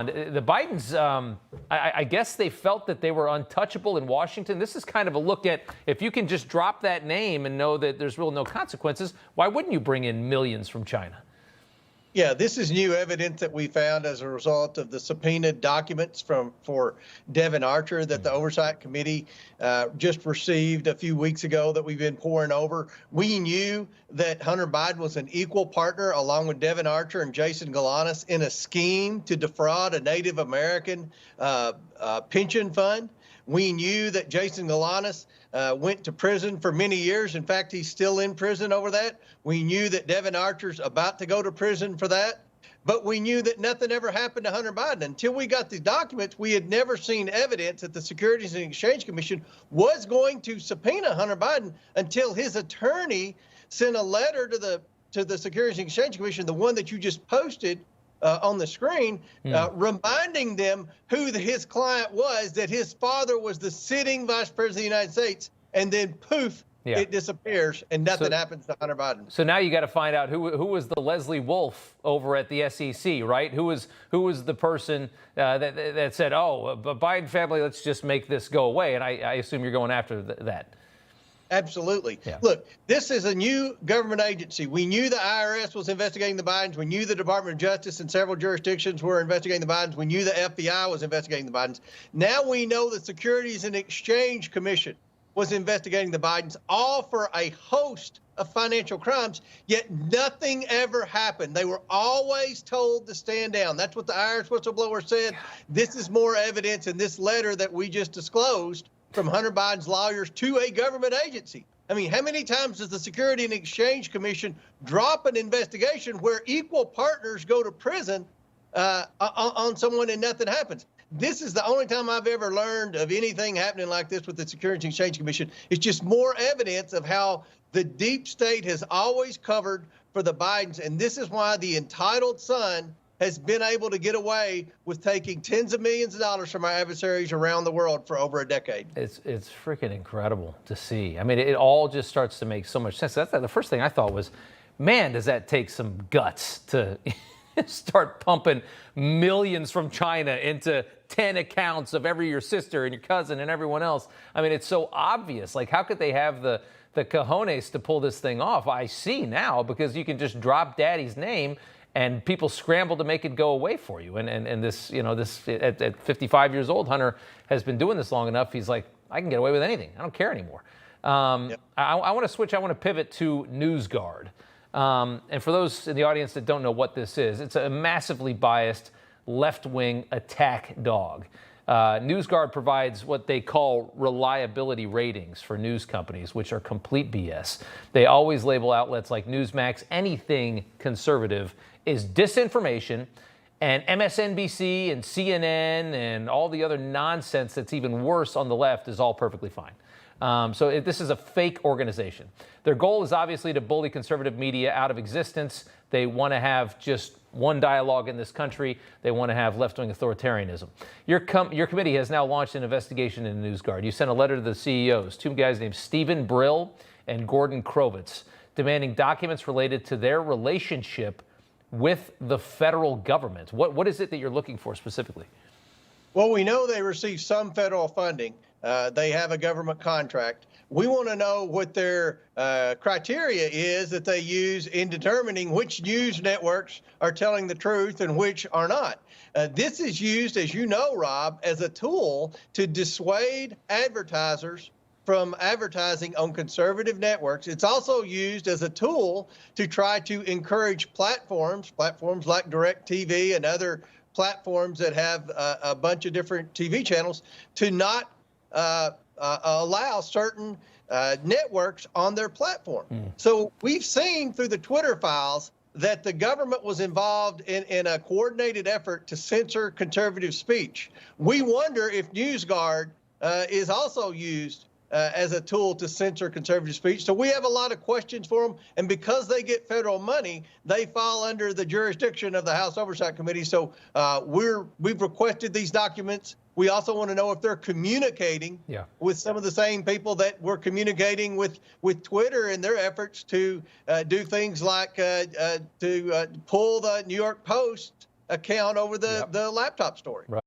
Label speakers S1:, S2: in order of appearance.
S1: The Bidens, I guess they felt that they were untouchable in Washington. This is kind of a look at, if you can just drop that name and know that there's really no consequences, why wouldn't you bring in millions from China?
S2: Yeah, this is new evidence that we found as a result of the subpoenaed documents for Devin Archer that the Oversight Committee just received a few weeks ago that we've been pouring over. We knew that Hunter Biden was an equal partner along with Devin Archer and Jason Galanis in a scheme to defraud a Native American pension fund. We knew that Jason Galanis went to prison for many years. In fact, he's still in prison over that. We knew that Devin Archer's about to go to prison for that. But we knew that nothing ever happened to Hunter Biden. Until we got these documents, we had never seen evidence that the Securities and Exchange Commission was going to subpoena Hunter Biden until his attorney sent a letter to the Securities and Exchange Commission, the one that you just posted on the screen, reminding them who his client was, that his father was the sitting vice president of the United States, and then poof, it disappears and nothing happens to Hunter Biden.
S1: So now you got to find out who was the Leslie Wolf over at the SEC, right? Who was the person that said, oh, Biden family, let's just make this go away? And I assume you're going after that.
S2: Absolutely. Yeah. Look, this is a new government agency. We knew the IRS was investigating the Bidens. We knew the Department of Justice in several jurisdictions were investigating the Bidens. We knew the FBI was investigating the Bidens. Now we know the Securities and Exchange Commission was investigating the Bidens, all for a host of financial crimes, yet nothing ever happened. They were always told to stand down. That's what the IRS whistleblower said. This is more evidence in this letter that we just disclosed from Hunter Biden's lawyers to a government agency. I mean, how many times does the Security and Exchange Commission drop an investigation where equal partners go to prison on someone and nothing happens? This is the only time I've ever learned of anything happening like this with the Securities and Exchange Commission. It's just more evidence of how the deep state has always covered for the Bidens. And this is why the entitled son has been able to get away with taking tens of millions of dollars from our adversaries around the world for over a decade.
S1: It's freaking incredible to see. I mean, it all just starts to make so much sense. That's the first thing I thought was, man, does that take some guts to start pumping millions from China into 10 accounts of your sister and your cousin and everyone else. I mean, it's so obvious. Like, how could they have the cojones to pull this thing off? I see now, because you can just drop daddy's name and people scramble to make it go away for you. And this, this at 55 years old, Hunter has been doing this long enough. He's like, I can get away with anything. I don't care anymore. I want to switch. I want to pivot to NewsGuard. And for those in the audience that don't know what this is, it's a massively biased left-wing attack dog. NewsGuard provides what they call reliability ratings for news companies, which are complete BS. They always label outlets like Newsmax, anything conservative is disinformation, and MSNBC and CNN and all the other nonsense that's even worse on the left is all perfectly fine. This is a fake organization. Their goal is obviously to bully conservative media out of existence. They want to have just one dialogue in this country. They want to have left-wing authoritarianism. Your committee has now launched an investigation into NewsGuard. You sent a letter to the CEOs, two guys named Stephen Brill and Gordon Krovitz, demanding documents related to their relationship with the federal government. What is it that you're looking for specifically?
S2: Well, we know they receive some federal funding. They have a government contract. We want to know what their criteria is that they use in determining which news networks are telling the truth and which are not. This is used, as you know, Rob, as a tool to dissuade advertisers from advertising on conservative networks. It's also used as a tool to try to encourage platforms like DirecTV and other platforms that have a bunch of different TV channels to not allow certain networks on their platform. So we've seen through the Twitter files that the government was involved in a coordinated effort to censor conservative speech. We wonder if NewsGuard is also used as a tool to censor conservative speech. So we have a lot of questions for them. And because they get federal money, they fall under the jurisdiction of the House Oversight Committee. So we've requested these documents. We also want to know if they're communicating with some of the same people that were communicating with Twitter in their efforts to do things like to pull the New York Post account over the
S1: Yep.
S2: the laptop story.
S1: Right.